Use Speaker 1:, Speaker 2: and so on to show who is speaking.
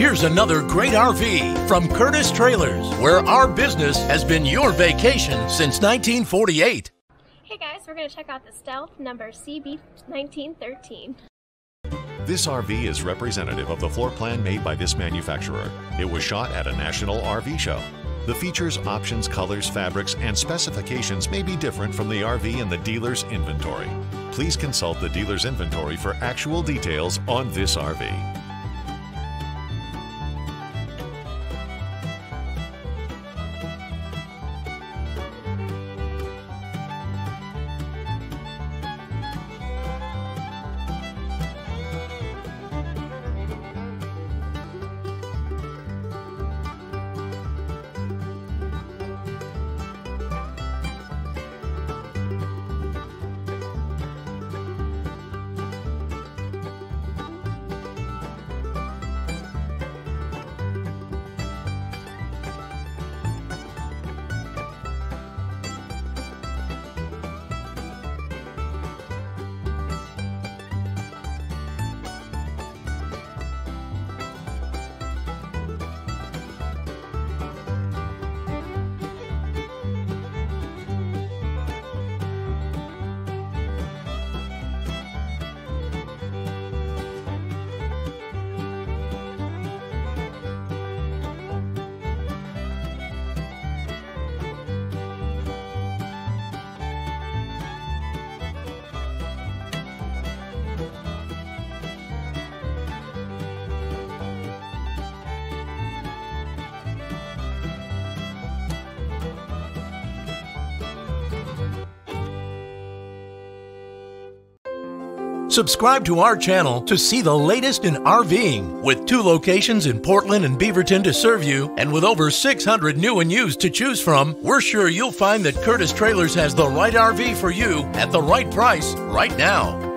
Speaker 1: Here's another great RV from Curtis Trailers, where our business has been your vacation since 1948.
Speaker 2: Hey guys, we're going to check out the Stealth number CB1913.
Speaker 3: This RV is representative of the floor plan made by this manufacturer. It was shot at a national RV show. The features, options, colors, fabrics, and specifications may be different from the RV in the dealer's inventory. Please consult the dealer's inventory for actual details on this RV.
Speaker 1: Subscribe to our channel to see the latest in RVing. With 2 locations in Portland and Beaverton to serve you, and with over 600 new and used to choose from, we're sure you'll find that Curtis Trailers has the right RV for you at the right price right now.